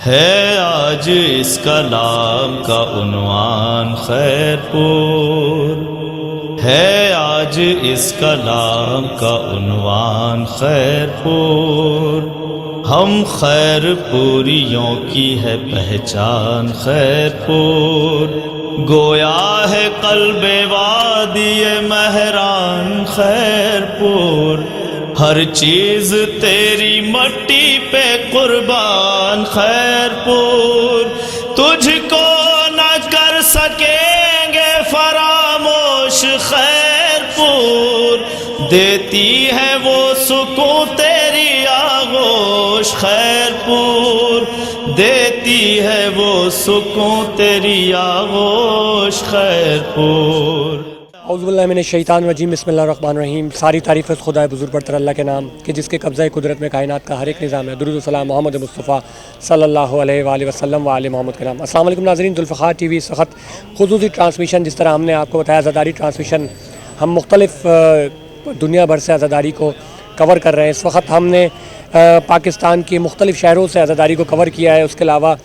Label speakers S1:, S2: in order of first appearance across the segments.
S1: ہے آج اس کلام کا عنوان خیر پور، ہے آج اس کلام کا عنوان خیر پور، ہم خیر پوریوں کی ہے پہچان خیر پور، گویا ہے قلب وادی مہران خیر پور، ہر چیز تیری مٹی پہ قربان خیر پور، تجھ کو نہ کر سکیں گے فراموش خیر پور، دیتی ہے وہ سکون تیری آغوش خیر پور، دیتی ہے وہ سکون تیری آغوش خیر پور۔
S2: اعوذ باللہ من الشیطان الرجیم، بسم اللہ الرحمن الرحیم۔ ساری تعریف اس خدا بزرگ برتر اللہ کے نام کہ جس کے قبضہ قدرت میں کائنات کا ہر ایک نظام ہے۔ درود و سلام محمد مصطفیٰ صلی اللہ علیہ وآلہ وسلم وآل محمد کے نام۔ السلام علیکم ناظرین، ذوالفقار ٹی وی اس وقت خصوصی ٹرانسمیشن، جس طرح ہم نے آپ کو بتایا عزاداری ٹرانسمیشن، ہم مختلف دنیا بھر سے عزاداری کو کور کر رہے ہیں۔ اس وقت ہم نے پاکستان کے مختلف شہروں سے عزاداری کو کور کیا ہے۔ اس کے علاوہ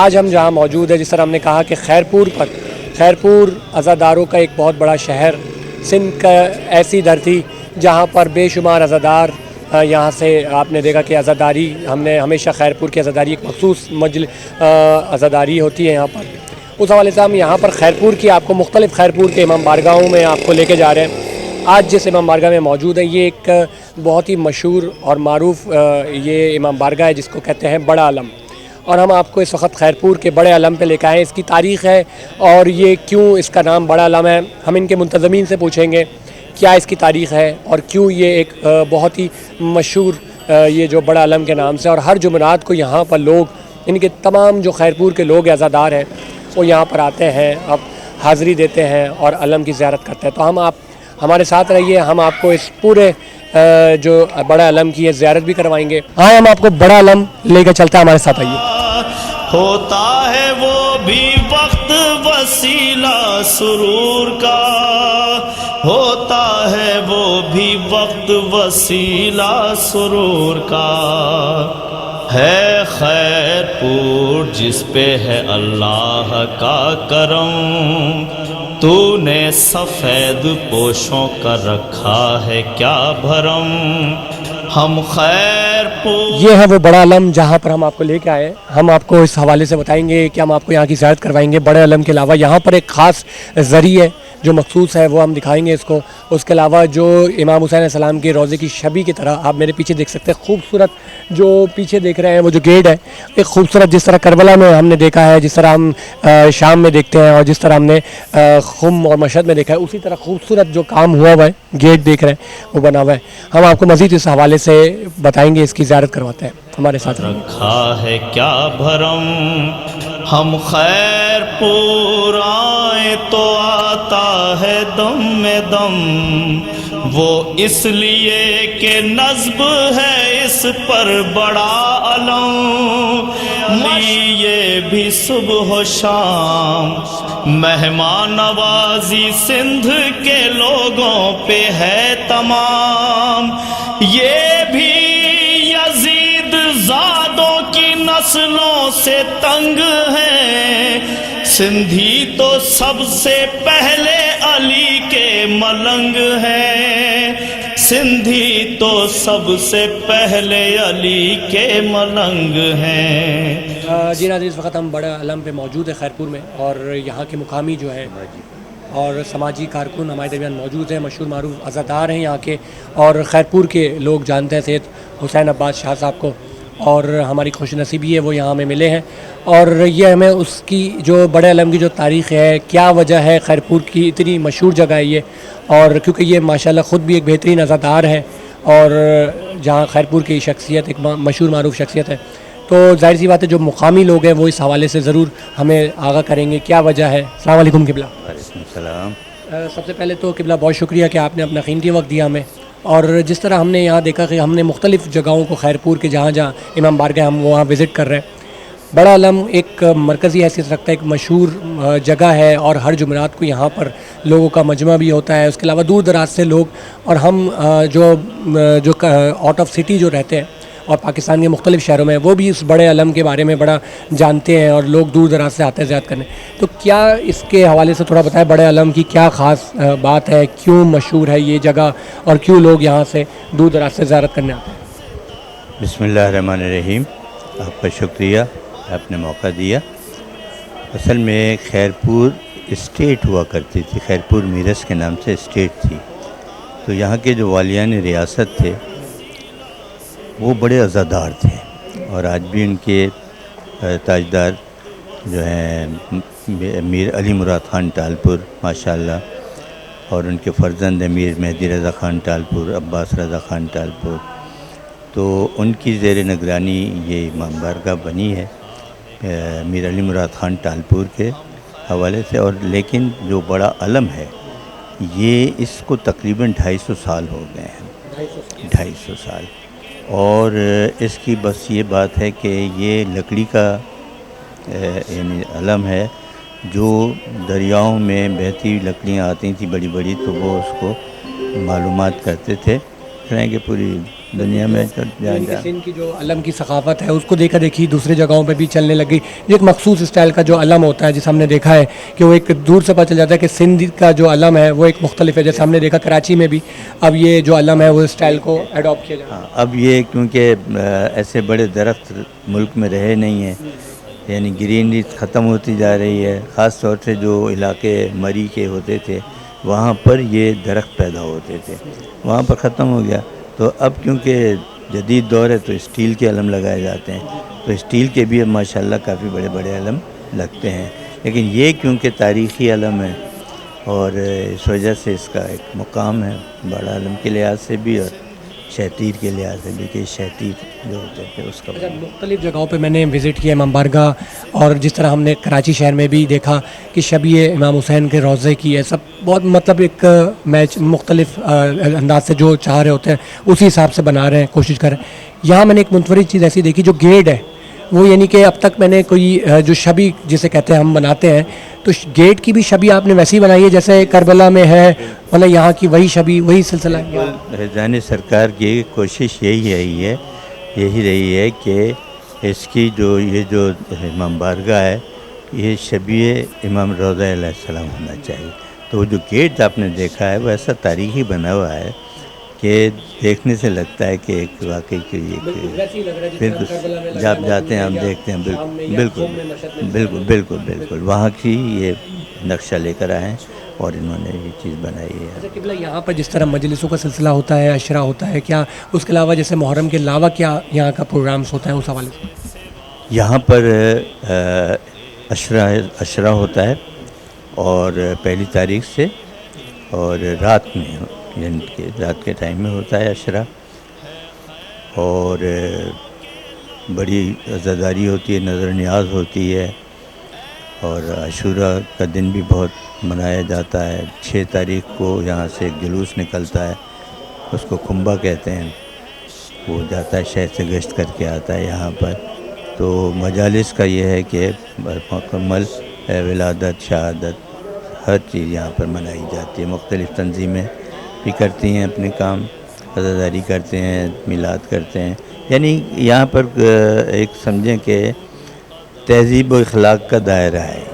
S2: آج ہم جہاں موجود ہیں، جس طرح ہم نے کہا کہ خیر پور عزاداروں کا ایک بہت بڑا شہر، سندھ کا ایسی دھرتی جہاں پر بے شمار عزادار یہاں سے آپ نے دیکھا کہ عزاداری ہم نے ہمیشہ خیر پور کی عزاداری ایک مخصوص عزاداری ہوتی ہے یہاں پر۔ اس حوالے سے ہم یہاں پر خیر پور کی آپ کو مختلف خیر پور کے امام بارگاہوں میں آپ کو لے کے جا رہے ہیں۔ آج جس امام بارگاہ میں موجود ہے، یہ ایک بہت ہی مشہور اور معروف یہ امام بارگاہ ہے جس کو کہتے ہیں بڑا علم، اور ہم آپ کو اس وقت خیر پور کے بڑے علم پہ لے کے آئے ہیں۔ اس کی تاریخ ہے اور یہ کیوں اس کا نام بڑا علم ہے، ہم ان کے منتظمین سے پوچھیں گے کیا اس کی تاریخ ہے اور کیوں یہ ایک بہت ہی مشہور یہ جو بڑا علم کے نام سے، اور ہر جمعرات کو یہاں پر لوگ، ان کے تمام جو خیر پور کے لوگ عزادار ہیں وہ یہاں پر آتے ہیں، اب حاضری دیتے ہیں اور علم کی زیارت کرتے ہیں۔ تو آپ ہمارے ساتھ رہیے، ہم آپ کو اس پورے جو بڑا علم کی زیارت بھی کروائیں گے۔ ہاں، ہم آپ کو بڑا علم لے کے چلتے ہیں، ہمارے ساتھ آئیے۔
S1: ہوتا ہے وہ بھی وقت وسیلہ سرور کا، ہوتا ہے وہ بھی وقت وسیلہ سرور کا، ہے خیر پور جس پہ ہے اللہ کا کرم، تو نے سفید پوشوں کا رکھا ہے کیا بھرم، ہم خیر پور۔
S2: یہ ہے وہ بڑا علم جہاں پر ہم آپ کو لے کے آئے۔ ہم آپ کو اس حوالے سے بتائیں گے کہ ہم آپ کو یہاں کی زیارت کروائیں گے۔ بڑے علم کے علاوہ یہاں پر ایک خاص ذریعہ ہے جو مخصوص ہے، وہ ہم دکھائیں گے اس کو۔ اس کے علاوہ جو امام حسین علیہ السلام کے روضے کی شبیہ کی طرح آپ میرے پیچھے دیکھ سکتے ہیں، خوبصورت جو پیچھے دیکھ رہے ہیں وہ جو گیٹ ہے، ایک خوبصورت، جس طرح کربلا میں ہم نے دیکھا ہے، جس طرح ہم شام میں دیکھتے ہیں، اور جس طرح ہم نے خم اور مشہد میں دیکھا ہے، اسی طرح خوبصورت جو کام ہوا ہوا ہے، گیٹ دیکھ رہے ہیں وہ بنا ہوا ہے۔ ہم آپ کو مزید اس حوالے سے بتائیں گے، اس کی زیارت کرواتے ہیں، ہمارے ساتھ
S1: رکھا ہے کیا بھرم، ہم خیر پور آئے تو آتا ہے دم میں دم، وہ اس لیے کہ نصب ہے اس پر بڑا علم، یہ بھی صبح و شام مہمان نوازی سندھ کے لوگوں پہ ہے تمام، یہ بھی یزید زادوں کی نسلوں سے تنگ ہے، سندھی تو سب سے پہلے علی کے ملنگ ہے، سندھی تو سب سے پہلے علی کے ملنگ ہیں۔
S2: جی ناظرین، اس وقت ہم بڑا علم پہ موجود ہے خیر پور میں، اور یہاں کے مقامی جو ہے اور سماجی کارکن ہمارے درمیان موجود ہیں، مشہور معروف عزادار ہیں یہاں کے، اور خیر پور کے لوگ جانتے ہیں سید حسین عباس شاہ صاحب کو، اور ہماری خوش نصیبی ہے وہ یہاں ہمیں ملے ہیں، اور یہ ہمیں اس کی جو بڑے علم کی جو تاریخ ہے، کیا وجہ ہے خیر پور کی اتنی مشہور جگہ ہے یہ، اور کیونکہ یہ ماشاءاللہ خود بھی ایک بہترین عزادار ہے، اور جہاں خیر پور کی شخصیت ایک مشہور معروف شخصیت ہے، تو ظاہر سی بات ہے جو مقامی لوگ ہیں وہ اس حوالے سے ضرور ہمیں آگاہ کریں گے کیا وجہ ہے۔ السلام علیکم قبلہ۔
S3: وعلیکم السلام۔
S2: سب سے پہلے تو قبلہ بہت شکریہ کہ آپ نے اپنا قیمتی وقت دیا ہمیں، اور جس طرح ہم نے یہاں دیکھا کہ ہم نے مختلف جگہوں کو خیر پور کے جہاں جہاں امام بارگاہ ہم وہاں وزٹ کر رہے ہیں۔ بڑا علم ایک مرکزی حیثیت رکھتا ہے، ایک مشہور جگہ ہے، اور ہر جمعرات کو یہاں پر لوگوں کا مجمع بھی ہوتا ہے۔ اس کے علاوہ دور دراز سے لوگ، اور ہم جو آؤٹ آف سٹی جو رہتے ہیں اور پاکستان کے مختلف شہروں میں، وہ بھی اس بڑے علم کے بارے میں بڑا جانتے ہیں اور لوگ دور دراز سے آتے ہیں زیارت کرنے. تو کیا اس کے حوالے سے تھوڑا بتائیں، بڑے علم کی کیا خاص بات ہے، کیوں مشہور ہے یہ جگہ اور کیوں لوگ یہاں سے دور دراز سے زیارت کرنے آتے ہیں؟
S3: بسم اللہ الرحمن الرحیم. آپ کا شکریہ، آپ نے موقع دیا. اصل میں خیرپور اسٹیٹ ہوا کرتی تھی، خیرپور میرس کے نام سے اسٹیٹ تھی. تو یہاں کے جو والیان ریاست تھے وہ بڑے عزادار تھے، اور آج بھی ان کے تاجدار جو ہیں میر علی مراد خان ٹالپور ماشاءاللہ، اور ان کے فرزند میر مہدی رضا خان ٹالپور، عباس رضا خان ٹالپور. تو ان کی زیر نگرانی یہ امام بارگاہ بنی ہے میر علی مراد خان ٹالپور کے حوالے سے. اور لیکن جو بڑا علم ہے یہ اس کو تقریباً 250 سال ہو گئے ہیں، 250 سال. اور اس کی بس یہ بات ہے کہ یہ لکڑی کا یعنی علم ہے، جو دریاؤں میں بہتی ہوئی لکڑیاں آتی تھیں بڑی بڑی، تو وہ اس کو معلومات کرتے تھے. کہ پوری دنیا میں
S2: سندھ کی جو علم کی ثقافت ہے اس کو دیکھا دیکھی دوسری جگہوں پہ بھی چلنے لگی. یہ ایک مخصوص اسٹائل کا جو علم ہوتا ہے، جسے ہم نے دیکھا ہے کہ وہ ایک دور سے پتہ چل جاتا ہے کہ سندھ کا جو علم ہے وہ ایک مختلف ہے. جیسے ہم نے دیکھا کراچی میں بھی اب یہ جو علم ہے وہ اسٹائل کو ایڈاپٹ کیا جاتا ہے.
S3: اب یہ کیونکہ ایسے بڑے درخت ملک میں رہے نہیں ہیں، یعنی گرینری ختم ہوتی جا رہی ہے. خاص طور سے جو علاقے مری کے ہوتے تھے وہاں پر یہ درخت پیدا ہوتے تھے، وہاں پر ختم ہو گیا. تو اب کیونکہ جدید دور ہے تو اسٹیل کے علم لگائے جاتے ہیں، تو اسٹیل کے بھی اب ماشاءاللہ کافی بڑے بڑے علم لگتے ہیں. لیکن یہ کیونکہ تاریخی علم ہے اور اس وجہ سے اس کا ایک مقام ہے بڑا علم کے لحاظ سے بھی اور شہتیر کے لحاظ سے بھی، کہ شہتیر جو ہوتے تھے اس کا.
S2: مختلف جگہوں پہ میں نے وزٹ کیا امام بارگاہ، اور جس طرح ہم نے کراچی شہر میں بھی دیکھا کہ شبیہ امام حسین کے روضے کی ہے، سب بہت مطلب ایک میچ مختلف انداز سے جو چاہ رہے ہوتے ہیں اسی حساب سے بنا رہے ہیں، کوشش کر رہے ہیں. یہاں میں نے ایک منفرد چیز ایسی دیکھی جو گیٹ ہے، وہ یعنی کہ اب تک میں نے کوئی جو شبی جسے کہتے ہیں ہم بناتے ہیں، تو گیٹ کی بھی شبی آپ نے ویسی بنائی ہے جیسے کربلا میں ہے، مطلب یہاں کی وہی شبی وہی سلسلہ ہے.
S3: رضوان سرکار کی کوشش یہی رہی ہے کہ اس کی یہ جو امام بارگاہ ہے یہ شبیہ امام روضہ علیہ السلام ہونا چاہیے. تو جو گیٹ آپ نے دیکھا ہے وہ ایسا تاریخی بنا ہوا ہے کہ دیکھنے سے لگتا ہے کہ ایک واقعی کہ بالکل جب جاتے ہیں ہم دیکھتے ہیں بالکل وہاں کی یہ نقشہ لے کر آئے ہیں اور انہوں نے یہ چیز بنائی ہے.
S2: قبلہ یہاں پر جس طرح مجلسوں کا سلسلہ ہوتا ہے، عشرہ ہوتا ہے، کیا اس کے علاوہ جیسے محرم کے علاوہ کیا یہاں کا پروگرامز ہوتا ہے اس حوالے سے؟
S3: یہاں پر عشرہ ہوتا ہے، اور 1 تاریخ سے، اور رات میں یعنی کہ رات کے ٹائم میں ہوتا ہے عشرہ، اور بڑی عزاداری ہوتی ہے، نظر نیاز ہوتی ہے. اور عاشوراء کا دن بھی بہت منایا جاتا ہے. 6 تاریخ کو یہاں سے ایک جلوس نکلتا ہے، اس کو کھمبا کہتے ہیں، وہ جاتا ہے شہر سے گشت کر کے آتا ہے یہاں پر. تو مجالس کا یہ ہے کہ مکمل ولادت، شہادت، ہر چیز یہاں پر منائی جاتی ہے. مختلف تنظیمیں بھی کرتی ہیں اپنے کام، عزاداری کرتے ہیں، میلاد کرتے ہیں. یعنی یہاں پر ایک سمجھیں کہ تہذیب و اخلاق کا دائرہ ہے.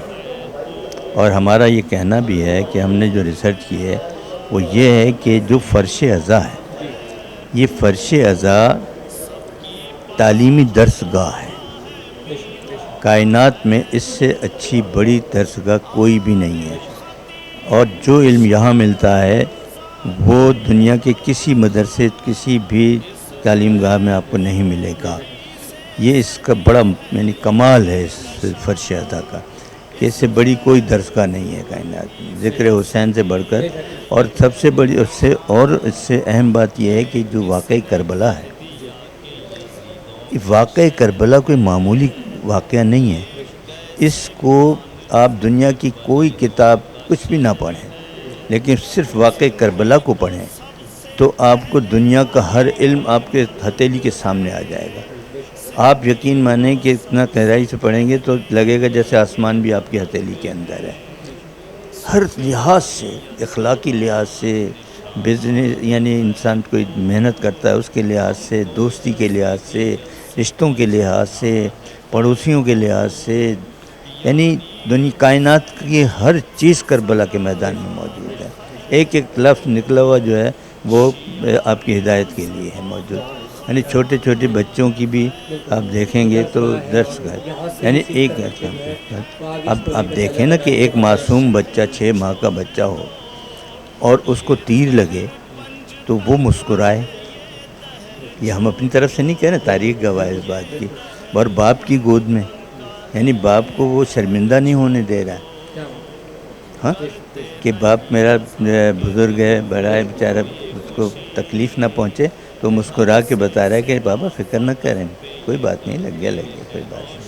S3: اور ہمارا یہ کہنا بھی ہے کہ ہم نے جو ریسرچ کی ہے وہ یہ ہے کہ جو فرش عزا ہے، یہ فرش عزا تعلیمی درس گاہ ہے. کائنات میں اس سے اچھی بڑی درس گاہ کوئی بھی نہیں ہے. اور جو علم یہاں ملتا ہے وہ دنیا کے کسی مدرسے، کسی بھی تعلیم گاہ میں آپ کو نہیں ملے گا. یہ اس کا بڑا یعنی کمال ہے اس فرش عزا کا، کہ اس سے بڑی کوئی درسگاہ نہیں ہے کائنات میں، ذکر حسین سے بڑھ کر. اور سب سے بڑی اس سے اہم بات یہ ہے کہ جو واقعہ کربلا ہے، واقعہ کربلا کوئی معمولی واقعہ نہیں ہے. اس کو آپ دنیا کی کوئی کتاب کچھ بھی نہ پڑھیں، لیکن صرف واقعہ کربلا کو پڑھیں تو آپ کو دنیا کا ہر علم آپ کے ہتھیلی کے سامنے آ جائے گا. آپ یقین مانیں کہ اتنا گہرائی سے پڑھیں گے تو لگے گا جیسے آسمان بھی آپ کی ہتھیلی کے اندر ہے. ہر لحاظ سے، اخلاقی لحاظ سے، بزنس یعنی انسان کوئی محنت کرتا ہے اس کے لحاظ سے، دوستی کے لحاظ سے، رشتوں کے لحاظ سے، پڑوسیوں کے لحاظ سے، یعنی دنیا کائنات کی ہر چیز کربلا کے میدان میں موجود ہے. ایک ایک لفظ نکلا ہوا جو ہے وہ آپ کی ہدایت کے لیے ہے موجود. یعنی چھوٹے چھوٹے بچوں کی بھی آپ دیکھیں گے تو درس گئے، یعنی ایک اب دیکھیں نا کہ ایک معصوم بچہ 6 ماہ کا بچہ ہو اور اس کو تیر لگے تو وہ مسکرائے. یہ ہم اپنی طرف سے نہیں کہہ رہے، تاریخ گواہ ہے اس بات کی. اور باپ کی گود میں، یعنی باپ کو وہ شرمندہ نہیں ہونے دے رہا ہے، ہاں، کہ باپ میرا بزرگ ہے، بڑا ہے بیچارہ، اس کو تکلیف نہ پہنچے، تو مسکرا کے بتا رہا ہے کہ بابا فکر نہ کریں، کوئی بات نہیں، لگ گیا کوئی بات نہیں.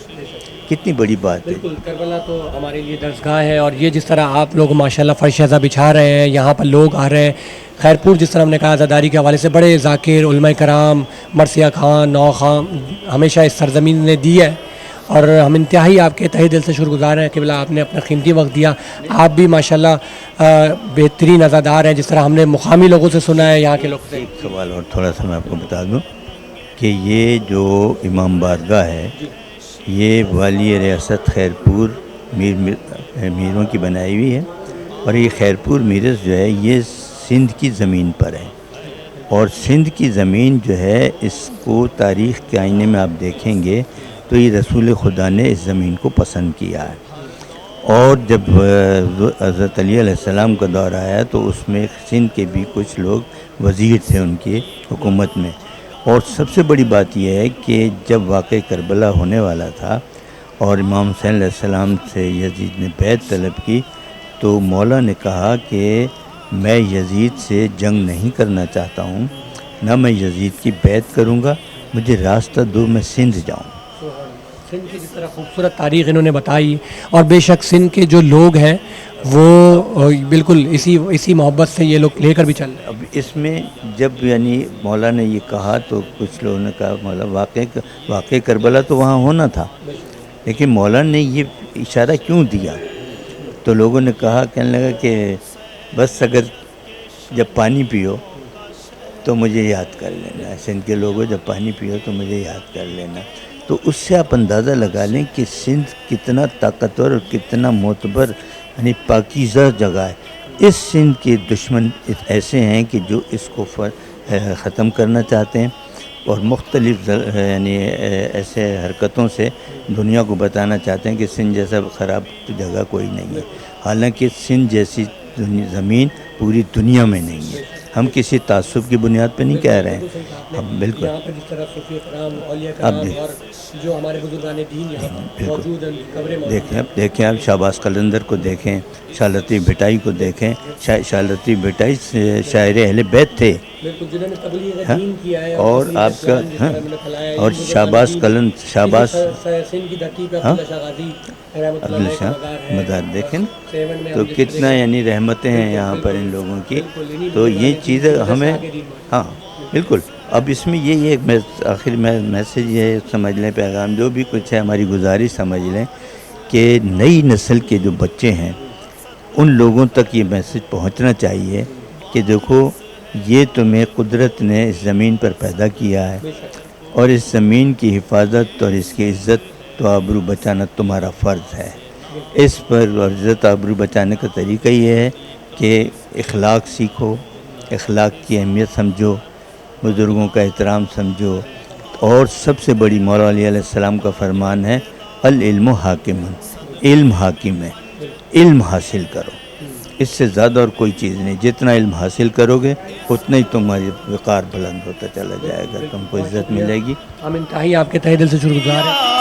S3: کتنی بڑی بات ہے.
S2: بالکل، کربلا تو ہمارے لیے درسگاہ ہے. اور یہ جس طرح آپ لوگ ماشاءاللہ فرش ازاں بچھا رہے ہیں، یہاں پر لوگ آ رہے ہیں. خیرپور جس طرح ہم نے کہا عزاداری کے حوالے سے بڑے ذاکر علماء کرام، مرثیہ خان، نو خان ہمیشہ اس سرزمین نے دی ہے، اور ہم انتہائی آپ کے تہہ دل سے شکر گزار ہیں کہ بلا آپ نے اپنا قیمتی وقت دیا. آپ بھی ماشاءاللہ بہترین عزادار ہیں، جس طرح ہم نے مقامی لوگوں سے سنا ہے، یہاں کے لوگ سے.
S3: ایک سوال اور تھوڑا سا میں آپ کو بتا دوں کہ یہ جو امام بارگاہ ہے یہ والی ریاست خیرپور میروں کی بنائی ہوئی ہے. اور یہ خیرپور میرس جو ہے یہ سندھ کی زمین پر ہے، اور سندھ کی زمین جو ہے اس کو تاریخ کے آئینے میں آپ دیکھیں گے تو یہ رسول خدا نے اس زمین کو پسند کیا ہے. اور جب حضرت علی علیہ السلام کا دور آیا تو اس میں سندھ کے بھی کچھ لوگ وزیر تھے ان کی حکومت میں. اور سب سے بڑی بات یہ ہے کہ جب واقع کربلا ہونے والا تھا اور امام حسین علیہ السلام سے یزید نے بیعت طلب کی تو مولا نے کہا کہ میں یزید سے جنگ نہیں کرنا چاہتا ہوں، نہ میں یزید کی بیعت کروں گا، مجھے راستہ دو، میں سندھ جاؤں.
S2: سندھ کی جس طرح خوبصورت تاریخ انہوں نے بتائی، اور بے شک سندھ کے جو لوگ ہیں وہ بالکل اسی محبت سے یہ لوگ لے کر بھی چل رہے ہیں.
S3: اب اس میں جب یعنی مولا نے یہ کہا تو کچھ لوگوں نے کہا مولا واقع کربلا تو وہاں ہونا تھا، لیکن مولا نے یہ اشارہ کیوں دیا؟ تو لوگوں نے کہنے لگا کہ بس اگر جب پانی پیو تو مجھے یاد کر لینا، سندھ کے لوگوں جب پانی پیو تو مجھے یاد کر لینا. تو اس سے آپ اندازہ لگا لیں کہ سندھ کتنا طاقتور اور کتنا معتبر یعنی پاکیزہ جگہ ہے. اس سندھ کے دشمن ایسے ہیں کہ جو اس کو ختم کرنا چاہتے ہیں اور مختلف یعنی ایسے حرکتوں سے دنیا کو بتانا چاہتے ہیں کہ سندھ جیسا خراب جگہ کوئی نہیں ہے. حالانکہ سندھ جیسی زمین پوری دنیا میں نہیں ہے. ہم کسی تعصب کی بنیاد پہ نہیں کہہ رہے ہیں. ہم بالکل
S2: یہاں پر جس طرح صوفیہ کرام، اولیاء کرام اور جو ہمارے بزرگان دین یہاں موجود ہیں، قبریں
S3: دیکھیں آپ شہباز قلندر کو دیکھیں، شاہ لطیف بھٹائی کو دیکھیں. شاہ لطیف بھٹائی شاعر اہل بیت تھے، اور آپ کا اور شہباز
S2: سندھ کی دھرتی پہ
S3: عبداللہ شاہ مدار دیکھیں تو کتنا یعنی رحمتیں ہیں یہاں پر ان لوگوں کی. تو یہ چیزیں ہمیں ہاں بالکل. اب اس میں یہ آخر میں میسیج یہ سمجھ لیں، پیغام جو بھی کچھ ہے ہماری گزارش سمجھ لیں کہ نئی نسل کے جو بچے ہیں ان لوگوں تک یہ میسیج پہنچنا چاہیے کہ دیکھو یہ تمہیں قدرت نے اس زمین پر پیدا کیا ہے، اور اس زمین کی حفاظت اور اس کی عزت و آبرو بچانا تمہارا فرض ہے. اس پر عزت آبرو بچانے کا طریقہ یہ ہے کہ اخلاق سیکھو، اخلاق کی اہمیت سمجھو، بزرگوں کا احترام سمجھو. اور سب سے بڑی مولا علی علیہ السلام کا فرمان ہے العلم حاکم، علم حاکم ہے، علم حاصل کرو. اس سے زیادہ اور کوئی چیز نہیں. جتنا علم حاصل کرو گے اتنا ہی تمہاری وقار بلند ہوتا چلا جائے گا، تم کو عزت ملے گی.
S2: ہم انتہائی آپ کے تہہ دل سے شکر گزار ہیں.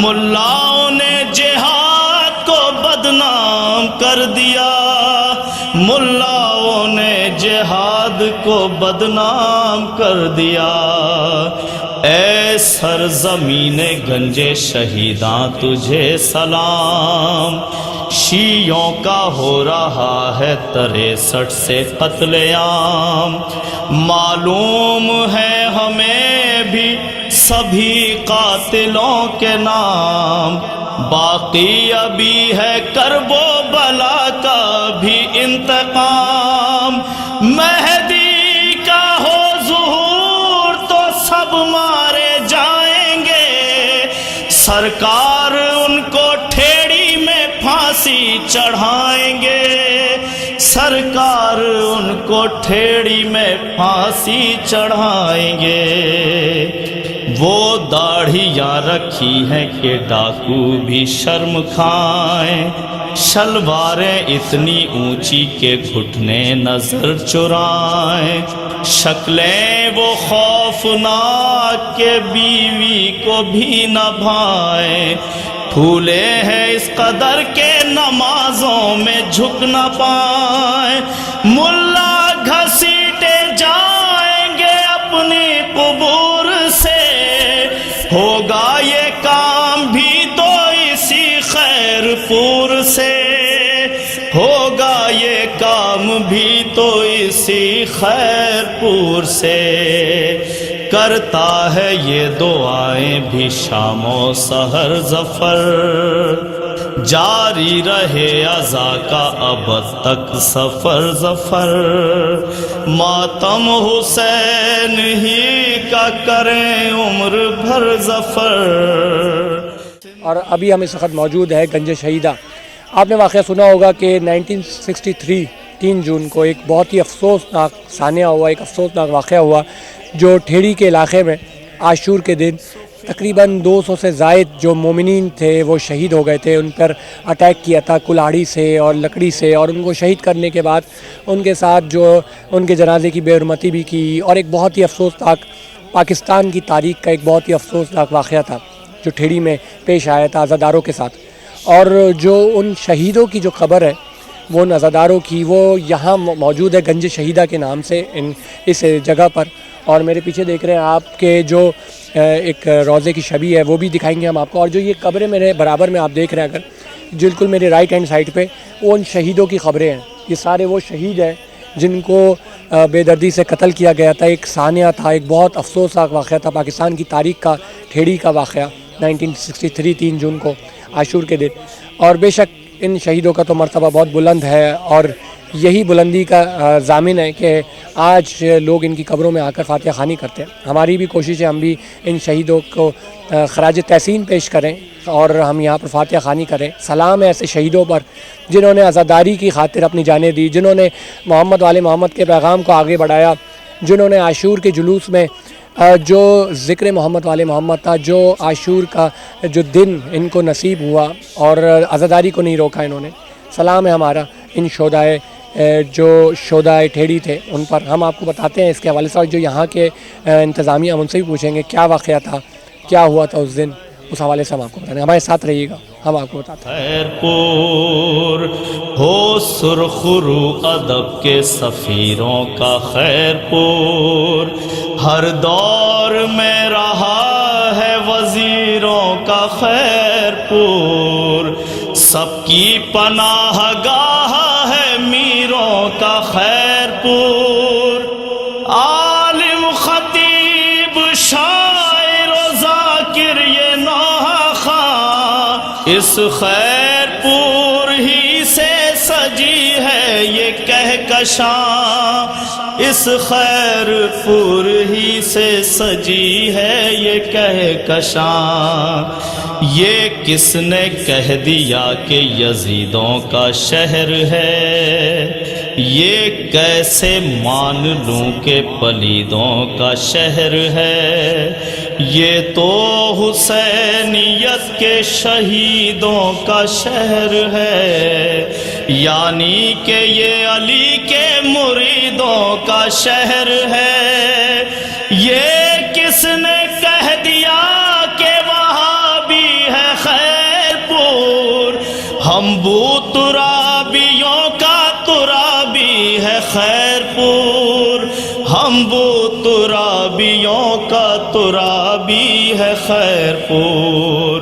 S1: ملاؤں نے جہاد کو بدنام کر دیا، ملاؤں نے جہاد کو بدنام کر دیا. اے سرزمین گنجے شہیداں تجھے سلام، شیعوں کا ہو رہا ہے 63 سے قتل عام. معلوم ہے ہمیں بھی سبھی قاتلوں کے نام، باقی ابھی ہے کرب و بلا کا بھی انتقام. مہدی کا ہو ظہور تو سب مارے جائیں گے، سرکار ان کو ٹھیڑی میں پھانسی چڑھائیں گے، سرکار ان کو ٹھیڑی میں پھانسی چڑھائیں گے. وہ داڑھیاں رکھی ہیں کہ ڈاکو بھی شرم کھائیں، شلواریں اتنی اونچی کہ گھٹنے نظر چرائیں، شکلیں وہ خوفناک کہ بیوی کو بھی نہ بھائیں، پھولے ہیں اس قدر کے نمازوں میں جھک نہ پائیں. ملا گھسیٹے جائیں گے اپنی قبور سے، ہوگا یہ کام بھی تو اسی خیر پور سے، ہوگا یہ کام بھی تو اسی خیر پور سے. کرتا ہے یہ دعائیں بھی شام و سحر ظفر، جاری رہے عزا کا ابد تک سفر ظفر. ماتم حسین ہی کا کریں عمر بھر ظفر.
S2: اور ابھی ہم اس وقت موجود ہے گنج شہیدہ. آپ نے واقعہ سنا ہوگا کہ 1963 3 جون کو ایک بہت ہی افسوسناک سانحہ ہوا، ایک افسوسناک واقعہ ہوا جو ٹھیڑی کے علاقے میں عاشور کے دن تقریباً 200 سے زائد جو مومنین تھے وہ شہید ہو گئے تھے. ان پر اٹیک کیا تھا کلاڑی سے اور لکڑی سے، اور ان کو شہید کرنے کے بعد ان کے ساتھ جو ان کے جنازے کی بے حرمتی بھی کی، اور ایک بہت ہی افسوسناک پاکستان کی تاریخ کا ایک بہت ہی افسوسناک واقعہ تھا جو ٹھیڑی میں پیش آیا تھا عزاداروں کے ساتھ. اور جو ان شہیدوں کی جو قبر ہے وہ ان عزاداروں کی، وہ یہاں موجود ہے گنج شہیدہ کے نام سے اس جگہ پر. اور میرے پیچھے دیکھ رہے ہیں آپ کے جو ایک روضے کی شبیہ ہے وہ بھی دکھائیں گے ہم آپ کو. اور جو یہ قبریں میرے برابر میں آپ دیکھ رہے ہیں اگر بالکل میرے رائٹ ہینڈ سائڈ پہ، وہ ان شہیدوں کی قبریں ہیں. یہ سارے وہ شہید ہیں جن کو بے دردی سے قتل کیا گیا تھا. ایک سانحہ تھا، ایک بہت افسوسناک واقعہ تھا پاکستان کی تاریخ کا، ٹھیڑی کا واقعہ 1963 3 جون کو عاشور کے دن. اور بے شک ان شہیدوں کا تو مرتبہ بہت بلند ہے، اور یہی بلندی کا ضامن ہے کہ آج لوگ ان کی قبروں میں آ کر فاتحہ خوانی کرتے ہیں. ہماری بھی کوشش ہے ہم بھی ان شہیدوں کو خراج تحسین پیش کریں اور ہم یہاں پر فاتحہ خوانی کریں. سلام ہے ایسے شہیدوں پر جنہوں نے عزاداری کی خاطر اپنی جانیں دی، جنہوں نے محمد والے محمد کے پیغام کو آگے بڑھایا، جنہوں نے عاشور کے جلوس میں جو ذکر محمد والے محمد تھا، جو عاشور کا جو دن ان کو نصیب ہوا اور عزاداری کو نہیں روکا انہوں نے. سلام ہے ہمارا ان شہدائے جو شہدائے ٹھیڑی تھے ان پر. ہم آپ کو بتاتے ہیں اس کے حوالے سے، جو یہاں کے انتظامیہ ہم ان سے بھی پوچھیں گے کیا واقعہ تھا، کیا ہوا تھا اس دن، اس حوالے سے ہم آپ کو بتائیں گے. ہمارے ساتھ رہیے گا، ہم آپ کو بتاتے ہیں.
S1: خیر پور ہو سرخ رو ادب کے سفیروں کا خیر پور، ہر دور میں رہا ہے وزیروں کا خیر پور، سب کی پناہ گاہ ہے میروں کا خیر پور. عالم خطیب شاعر و ذاکر یہ نوحہ خواں، اس خیر پور ہی سے سجی ہے یہ کہکشاں، اس خیر پور ہی سے سجی ہے یہ کہکشاں. یہ کس نے کہہ دیا کہ یزیدوں کا شہر ہے، یہ کیسے مان لوں کہ پلیدوں کا شہر ہے، یہ تو حسینیت کے شہیدوں کا شہر ہے، یعنی کہ یہ علی کے مریدوں کا شہر ہے. یہ کس نے کہہ دیا کہ وہاں بھی ہے خیر پور، ہم بو ترابیوں کا ترابی ہے خیر پور، ہم بو ترابیوں کا ترابی ہے خیر پور.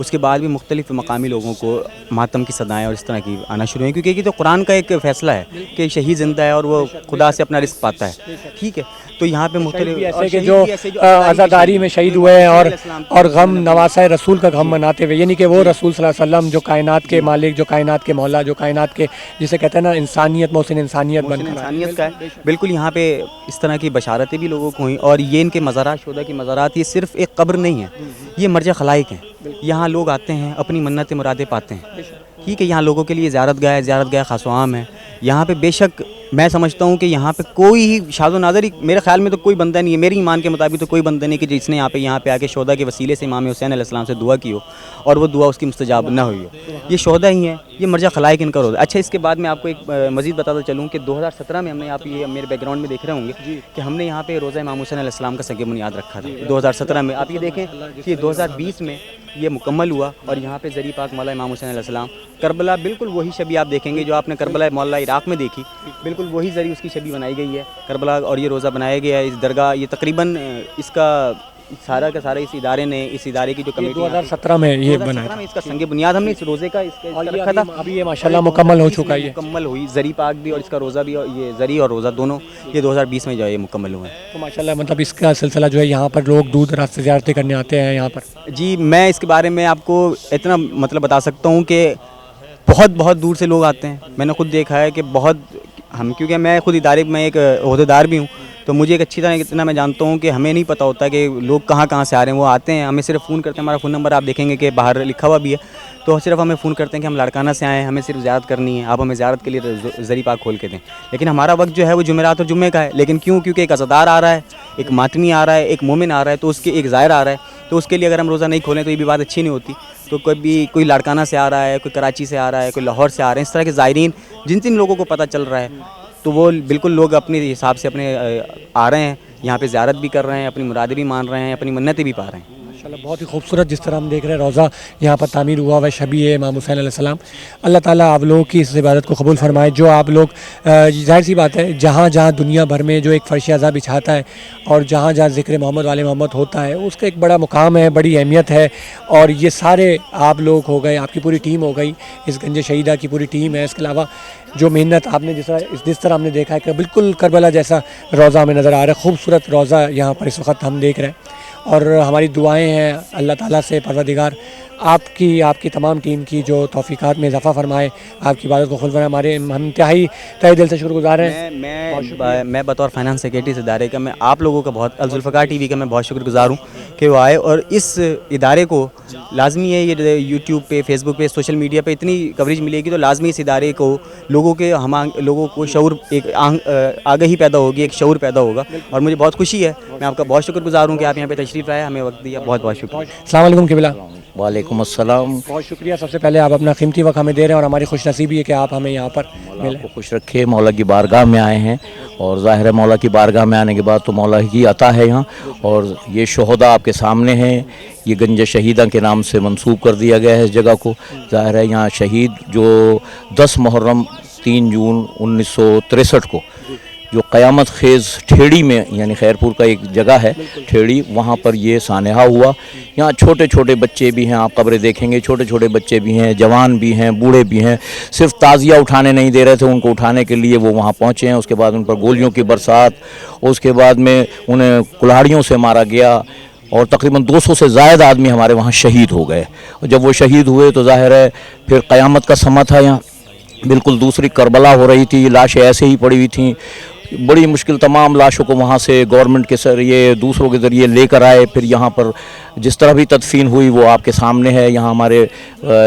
S4: اس کے بعد بھی مختلف مقامی لوگوں کو ماتم کی صدائیں اور اس طرح کی آنا شروع ہوئی، کیونکہ یہ تو قرآن کا ایک فیصلہ ہے کہ شہید زندہ ہے اور وہ خدا سے اپنا رزق پاتا ہے، ٹھیک ہے. تو یہاں پہ مختلف
S2: ایسے کہ جو عزاداری میں شہید ہوئے ہیں اور غم نواسہ رسول کا غم مناتے ہوئے، یعنی کہ وہ رسول صلی اللہ علیہ وسلم جو کائنات کے مالک، جو کائنات کے مولا، جو کائنات کے جسے کہتے ہیں نا انسانیت، محسن انسانیت بن کر
S4: انسانیت کا ہے. بالکل یہاں پہ اس طرح کی بشارتیں بھی لوگوں کو ہوئیں. اور یہ ان کے مزارات، شہداء کی مزارات، یہ صرف ایک قبر نہیں ہے، یہ مرجع خلائق ہیں. یہاں لوگ آتے ہیں، اپنی منتیں مرادیں پاتے ہیں، ٹھیک ہے. یہاں لوگوں کے لیے زیارت گاہ خاص و عام ہے. یہاں پہ بے شک میں سمجھتا ہوں کہ یہاں پہ کوئی ہی شاذ و نادر ہی، میرے خیال میں تو کوئی بندہ نہیں ہے، میری ایمان کے مطابق تو کوئی بندہ نہیں کہ جس نے یہاں پہ آ کے شہداء کے وسیلے سے امام حسین علیہ السلام سے دعا کی ہو اور وہ دعا اس کی مستجاب نہ ہوئی ہو. یہ شہداء ہی ہیں، یہ مرجع خلائق ان کا روزہ. اچھا، اس کے بعد میں آپ کو ایک مزید بتاتا چلوں کہ 2017 میں ہم نے، آپ یہ میرے بیک گراؤنڈ میں دیکھ رہے ہوں گے کہ ہم نے یہاں پہ روزہ امام حسین علیہ السلام کا سنگ بنیاد رکھا تھا 2017 میں. آپ یہ دیکھیں کہ 2020 میں یہ مکمل ہوا اور یہاں پہ زری پاک مولا امام حسین علیہ السلام کربلا، بالکل وہی شبیہ آپ دیکھیں گے جو آپ نے کربلا مولا عراق میں دیکھی، بالکل وہی زری اس کی شبیہ بنائی گئی ہے کربلا. اور یہ روزہ بنایا گیا ہے اس درگاہ، یہ تقریباً اس کا سارا کا سارا اس ادارے کی جو کمیٹی
S2: 2017 میں یہ بنا ہے،
S4: اس کا سنگ بنیاد ہم نے اس روزے کا اس کا رکھا تھا.
S2: ابھی یہ ماشاءاللہ مکمل ہو چکا ہے،
S4: مکمل ہوئی زری پاک بھی اور اس کا روزہ بھی، اور یہ زری اور روزہ دونوں یہ 2020 میں جو ہے یہ مکمل ہوئے ہیں.
S2: تو ماشاءاللہ مطلب اس کا سلسلہ جو ہے یہاں پر لوگ دور دراز سے زیارتیں کرنے آتے ہیں یہاں پر.
S4: جی، میں اس کے بارے میں آپ کو اتنا مطلب بتا سکتا ہوں کہ بہت دور سے لوگ آتے ہیں. میں نے خود دیکھا ہے کہ کیونکہ میں خود ادارے میں ایک عہدیدار بھی ہوں، تو مجھے ایک اچھی طرح اتنا میں جانتا ہوں کہ ہمیں نہیں پتہ ہوتا کہ لوگ کہاں سے آ رہے ہیں. وہ آتے ہیں، ہمیں صرف فون کرتے ہیں. ہمارا فون نمبر آپ دیکھیں گے کہ باہر لکھا ہوا بھی ہے. تو صرف ہمیں فون کرتے ہیں کہ ہم لاڑکانہ سے آئے ہیں، ہمیں صرف زیارت کرنی ہے، آپ ہمیں زیارت کے لیے زری پاک کھول کے دیں. لیکن ہمارا وقت جو ہے وہ جمعرات اور جمعے کا ہے. لیکن کیونکہ ایک عزادار آ رہا ہے، ایک ماتمی آ رہا ہے، ایک مومن آ رہا ہے، تو اس کے ایک زائر آ رہا ہے، تو اس کے لیے اگر ہم روزہ نہیں کھولیں تو یہ بھی بات اچھی نہیں ہوتی. تو کوئی لاڑکانہ سے آ رہا ہے، کوئی کراچی سے آ رہا ہے، کوئی لاہور سے آ رہے ہیں، اس طرح کے زائرین جن لوگوں کو پتہ چل رہا ہے، تو وہ بالکل لوگ اپنے حساب سے اپنے آ رہے ہیں، یہاں پہ زیارت بھی کر رہے ہیں، اپنی مرادیں بھی مان رہے ہیں، اپنی منتیں بھی پا رہے ہیں.
S2: ماشاءاللہ بہت ہی خوبصورت جس طرح ہم دیکھ رہے ہیں روزہ یہاں پر تعمیر ہوا ہوا ہے شبیہ امام حسین علیہ السلام. اللہ تعالیٰ آپ لوگوں کی اس عبادت کو قبول فرمائے. جو آپ لوگ ظاہر سی بات ہے جہاں دنیا بھر میں جو ایک فرش عزا بچھاتا ہے اور جہاں ذکر محمد والے محمد ہوتا ہے، اس کا ایک بڑا مقام ہے، بڑی اہمیت ہے. اور یہ سارے آپ لوگ ہو گئے، آپ کی پوری ٹیم ہو گئی، اس گنج شہیدہ کی پوری ٹیم ہے. اس کے علاوہ جو محنت آپ نے جس طرح ہم نے دیکھا ہے کہ بالکل کربلا جیسا روزہ ہمیں نظر آ رہا ہے، خوبصورت روزہ یہاں پر اس وقت ہم دیکھ رہے ہیں. اور ہماری دعائیں ہیں اللہ تعالیٰ سے پروردگار آپ کی تمام ٹیم کی جو توفیقات میں اضافہ فرمائے، آپ کی عبادت کو قبول فرمائے. ہم انتہائی تہہ دل سے شکر گزار ہیں.
S4: میں بطور فائنانس سیکریٹری اس ادارے کا، میں آپ لوگوں کا بہت، الذوالفقار ٹی وی کا میں بہت شکر گزار ہوں کہ وہ آئے. اور اس ادارے کو لازمی ہے، یہ یوٹیوب پہ، فیس بک پہ، سوشل میڈیا پہ اتنی کوریج ملے گی تو لازمی اس ادارے کو لوگوں کو شعور، ایک آگہی پیدا ہوگی، ایک شعور پیدا ہوگا. اور مجھے بہت خوشی ہے، میں آپ کا بہت شکر گزار ہوں کہ آپ یہاں پہ تشریف لائے، ہمیں وقت دیا. بہت شکریہ.
S2: السلام علیکم قبلہ.
S5: وعلیکم السلام.
S2: بہت شکریہ. سب سے پہلے آپ اپنا قیمتی وقت ہمیں دے رہے ہیں اور ہماری خوش نصیبی ہے کہ آپ ہمیں یہاں پر ملے.
S5: کو خوش رکھے. مولا کی بارگاہ میں آئے ہیں اور ظاہر ہے مولا کی بارگاہ میں آنے کے بعد تو مولا کی عطا ہے یہاں. اور یہ شہداء آپ کے سامنے ہیں، یہ گنج شہیدہ کے نام سے منسوب کر دیا گیا ہے اس جگہ کو. ظاہر ہے یہاں شہید جو 10 محرم 3 جون 1963 کو جو قیامت خیز ٹھیڑی میں، یعنی خیرپور کا ایک جگہ ہے ٹھیڑی، وہاں پر یہ سانحہ ہوا. یہاں چھوٹے بچے بھی ہیں، آپ قبریں دیکھیں گے، چھوٹے بچے بھی ہیں، جوان بھی ہیں، بوڑھے بھی ہیں. صرف تعزیہ اٹھانے نہیں دے رہے تھے، ان کو اٹھانے کے لیے وہ وہاں پہنچے ہیں. اس کے بعد ان پر گولیوں کی برسات، اس کے بعد میں انہیں کلہاڑیوں سے مارا گیا اور تقریباً 200 سے زائد آدمی ہمارے وہاں شہید ہو گئے. اور جب وہ شہید ہوئے تو ظاہر ہے پھر قیامت کا سماں تھا. یہاں بالکل دوسری کربلا ہو رہی تھی، لاشیں ایسے ہی پڑی ہوئی تھیں. بڑی مشکل تمام لاشوں کو وہاں سے گورنمنٹ کے ذریعے، دوسروں کے ذریعے لے کر آئے. پھر یہاں پر جس طرح بھی تدفین ہوئی وہ آپ کے سامنے ہے. یہاں ہمارے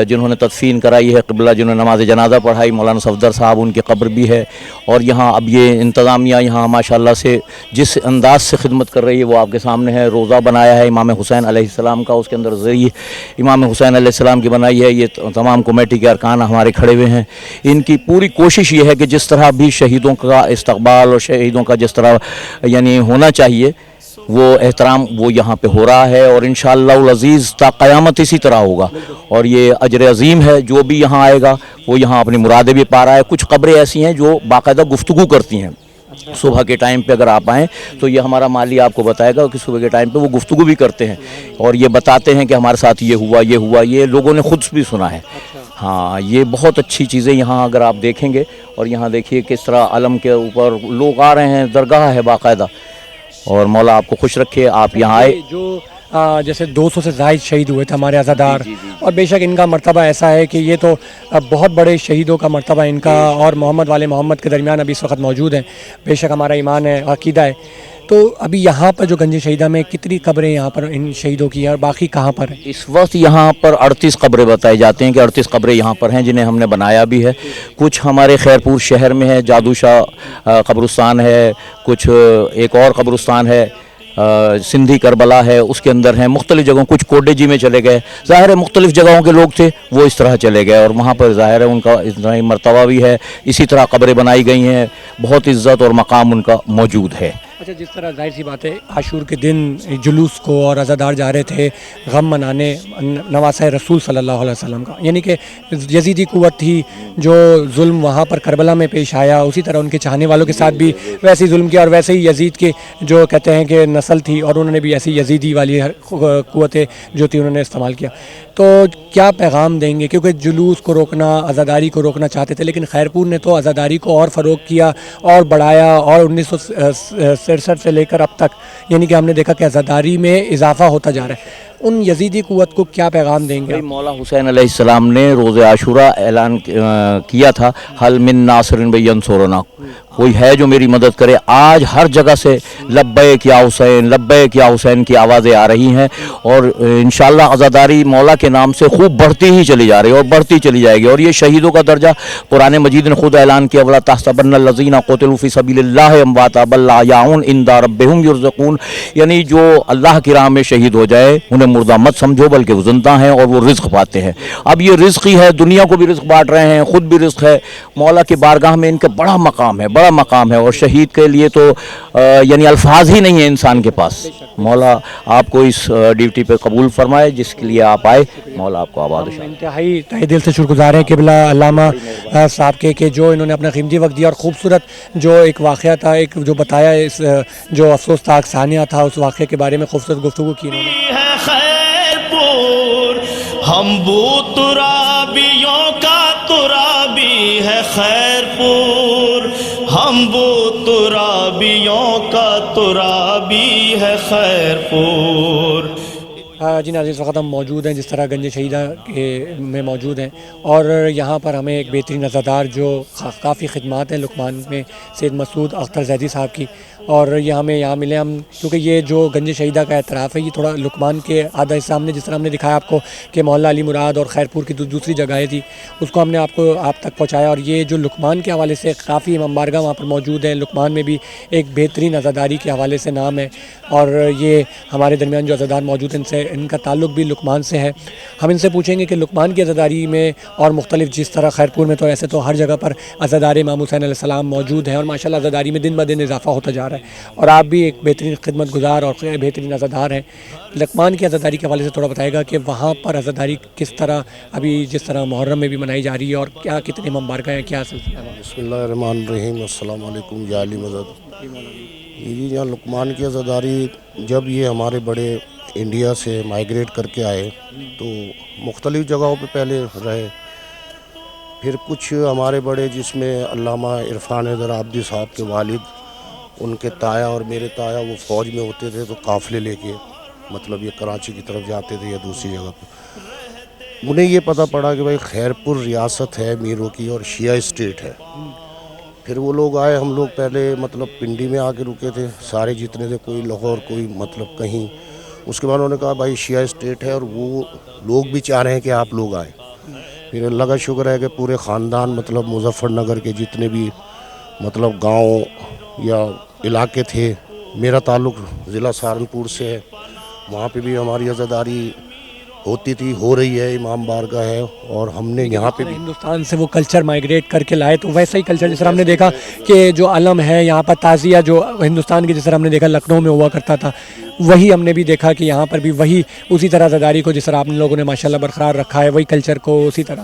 S5: جنہوں نے تدفین کرائی ہے قبلہ، جنہوں نے نماز جنازہ پڑھائی، مولانا صفدر صاحب، ان کی قبر بھی ہے. اور یہاں اب یہ انتظامیہ یہاں ماشاءاللہ سے جس انداز سے خدمت کر رہی ہے وہ آپ کے سامنے ہے. روزہ بنایا ہے امام حسین علیہ السلام کا، اس کے اندر ذریعے امام حسین علیہ السلام کی بنائی ہے. یہ تمام کمیٹی کے ارکان ہمارے کھڑے ہوئے ہیں. ان کی پوری کوشش یہ ہے کہ جس طرح بھی شہیدوں کا استقبال اور شہیدوں کا جس طرح یعنی ہونا چاہیے وہ احترام وہ یہاں پہ ہو رہا ہے. اور انشاءاللہ العزیز تا قیامت اسی طرح ہوگا. اور یہ اجر عظیم ہے، جو بھی یہاں آئے گا وہ یہاں اپنی مرادیں بھی پا رہا ہے. کچھ قبریں ایسی ہیں جو باقاعدہ گفتگو کرتی ہیں. صبح کے ٹائم پہ اگر آپ آئیں تو یہ ہمارا مالی آپ کو بتائے گا کہ صبح کے ٹائم پہ وہ گفتگو بھی کرتے ہیں اور یہ بتاتے ہیں کہ ہمارے ساتھ یہ ہوا یہ لوگوں نے خود بھی سنا ہے. ہاں یہ بہت اچھی چیزیں یہاں اگر آپ دیکھیں گے. اور یہاں دیکھیے کس طرح علم کے اوپر لوگ آ رہے ہیں, درگاہ ہے باقاعدہ. اور مولا آپ کو خوش رکھے, آپ یہاں آئے.
S2: جو جیسے 200 سے زائد شہید ہوئے تھے ہمارے عزادار, اور بے شک ان کا مرتبہ ایسا ہے کہ یہ تو بہت بڑے شہیدوں کا مرتبہ ان کا اور محمد والے محمد کے درمیان ابھی اس وقت موجود ہیں. بے شک ہمارا ایمان ہے, عقیدہ ہے. تو ابھی یہاں پر جو گنج شہیدہ میں کتنی قبریں یہاں پر ان شہیدوں کی ہیں اور باقی کہاں پر ہیں؟
S5: اس وقت یہاں پر 38 قبریں بتائی جاتی ہیں کہ 38 قبریں یہاں پر ہیں جنہیں ہم نے بنایا بھی ہے. کچھ ہمارے خیرپور شہر میں ہے, جادو شاہ قبرستان ہے, کچھ ایک اور قبرستان ہے سندھی کربلا ہے, اس کے اندر ہیں مختلف جگہوں. کچھ کوڈے جی میں چلے گئے, ظاہر ہے مختلف جگہوں کے لوگ تھے وہ اس طرح چلے گئے اور وہاں پر ظاہر ہے ان کا اتنا ہی مرتبہ بھی ہے. اسی طرح قبریں بنائی گئی ہیں, بہت عزت اور مقام ان کا موجود ہے.
S2: اچھا, جس طرح ظاہر سی بات ہے عاشور کے دن جلوس کو اور عزادار جا رہے تھے غم منانے نواسہ رسول صلی اللہ علیہ وسلم کا, یعنی کہ یزیدی قوت تھی جو ظلم وہاں پر کربلا میں پیش آیا, اسی طرح ان کے چاہنے والوں کے ساتھ بھی ویسے ہی ظلم کیا اور ویسے ہی یزید کے جو کہتے ہیں کہ نسل تھی اور انہوں نے بھی ایسی یزیدی والی قوتیں جو تھی انہوں نے استعمال کیا. تو کیا پیغام دیں گے, کیونکہ جلوس کو روکنا, عزاداری کو روکنا چاہتے تھے, لیکن خیرپور نے تو عزاداری کو اور فروغ کیا اور بڑھایا, اور 1963 سے لے کر اب تک یعنی کہ ہم نے دیکھا کہ عزاداری میں اضافہ ہوتا جا رہا ہے. ان یزیدی قوت کو کیا پیغام دیں گے؟
S5: مولا حسین علیہ السلام نے روز عاشورہ اعلان کیا تھا, حل من ناصر ینصرنا, کوئی ہے جو میری مدد کرے. آج ہر جگہ سے لبیک یا حسین, لبیک یا حسین کی آوازیں آ رہی ہیں اور انشاءاللہ عزاداری مولا کے نام سے خوب بڑھتی ہی چلی جا رہی ہے اور بڑھتی چلی جائے گی. اور یہ شہیدوں کا درجہ قرآن مجید نے خود اعلان کیا, وَلَا تَحْسَبَنَّ الَّذِينَ قُتِلُوا فِي سَبِيلِ اللَّهِ أَمْوَاتًا بَلْ أَحْيَاءٌ عِندَ رَبِّهِمْ يُرْزَقُونَ, یعنی جو اللہ کی راہ میں شہید ہو جائے انہیں مردہ مت سمجھو بلکہ وہ زندہ ہیں اور وہ رزق پاتے ہیں. اب یہ رزق ہی ہے, دنیا کو بھی رزق بانٹ رہے ہیں, خود بھی رزق ہے. مولا کی بارگاہ میں ان کا بڑا مقام ہے, بڑا مقام ہے. اور شہید کے لیے تو یعنی الفاظ ہی نہیں ہیں انسان کے پاس. مولا آپ کو اس ڈیوٹی پہ قبول فرمائے جس کے لیے آپ آئے, مولا آپ کو آباد و شاد.
S2: انتہائی تہ دل سے شکر گزار ہیں قبلہ علامہ صاحب کے کہ جو انہوں نے اپنا قیمتی وقت دیا اور خوبصورت جو ایک واقعہ تھا, ایک جو بتایا اس جو افسوس تاک ثانیہ تھا, اس واقعے کے بارے میں خوبصورت گفتگو کی انہوں نے.
S1: ہم بو ترابیوں کا ترابی ہے خیرپور, ہم بو ترابیوں کا ترابی ہے خیرپور.
S2: جی ناظرین, اس وقت ہم موجود ہیں جس طرح گنج شہیدہ میں موجود ہیں اور یہاں پر ہمیں ایک بہترین عزادار جو کافی خدمات ہیں لقمان میں, سید مسعود اختر زیدی صاحب کی, اور یہ ہمیں یہاں ملے ہم, کیونکہ یہ جو گنج شہیدہ کا اعتراف ہے یہ تھوڑا لقمان کے آدھا حصہ ہم نے جس طرح ہم نے دکھایا آپ کو کہ محلہ علی مراد اور خیرپور کی دوسری جگہیں تھی اس کو ہم نے آپ تک پہنچایا. اور یہ جو لقمان کے حوالے سے کافی امام بارگاہ وہاں پر موجود ہیں, لقمان میں بھی ایک بہترین عزاداری کے حوالے سے نام ہے اور یہ ہمارے درمیان جو عزادار موجود ہیں ان کا تعلق بھی لقمان سے ہے. ہم ان سے پوچھیں گے کہ لقمان کی عزاداری میں اور مختلف جس طرح خیرپور میں تو ایسے تو ہر جگہ پر عزادار امام حسین علیہ السلام موجود ہیں اور ماشاءاللہ عزاداری میں دن بدن اضافہ ہوتا جا رہا ہے اور آپ بھی ایک بہترین خدمت گزار اور بہترین عزادار ہیں. لقمان کی عزاداری کے حوالے سے تھوڑا بتائے گا کہ وہاں پر عزاداری کس طرح ابھی جس طرح محرم میں بھی منائی جا رہی ہے اور کیا کتنے امام بارگاہ ہیں, کیا سلسلہ ہے؟
S6: بسم اللہ الرحمن الرحیم. السلام علیکم یا علی مدد. جی یہاں لقمان کی عزاداری جب یہ ہمارے بڑے انڈیا سے مائیگریٹ کر کے آئے تو مختلف جگہوں پہ پہلے رہے, پھر کچھ ہمارے بڑے جس میں علامہ عرفان حیدر آبدی صاحب کے والد, ان کے تایا اور میرے تایا وہ فوج میں ہوتے تھے تو قافلے لے کے مطلب یہ کراچی کی طرف جاتے تھے یا دوسری جگہ پہ. انہیں یہ پتہ پڑا کہ بھائی خیرپور ریاست ہے میروں کی اور شیعہ اسٹیٹ ہے. پھر وہ لوگ آئے, ہم لوگ پہلے مطلب پنڈی میں آ کے رکے تھے سارے جتنے تھے, کوئی لاہور کوئی مطلب کہیں. اس کے بعد انہوں نے کہا بھائی شیعہ اسٹیٹ ہے اور وہ لوگ بھی چاہ رہے ہیں کہ آپ لوگ آئیں. پھر اللہ کا شکر ہے کہ پورے خاندان مطلب مظفر نگر کے جتنے بھی مطلب گاؤں یا علاقے تھے, میرا تعلق ضلع سہارنپور سے ہے, وہاں پہ بھی ہماری عزاداری ہوتی تھی, ہو رہی ہے, امام بارگاہ ہے. اور ہم نے یہاں پہ بھی
S2: ہندوستان سے وہ کلچر مائیگریٹ کر کے لائے تو ویسا ہی کلچر جس طرح ہم نے دیکھا کہ جو علم ہے یہاں پر تعزیہ جو ہندوستان کی جس طرح ہم نے دیکھا لکھنؤ میں ہوا کرتا تھا, وہی ہم نے بھی دیکھا کہ یہاں پر بھی وہی اسی طرح عزاداری کو جس طرح آپ لوگوں نے ماشاءاللہ برقرار رکھا ہے, وہی کلچر کو اسی طرح.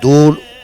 S6: 2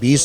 S6: 20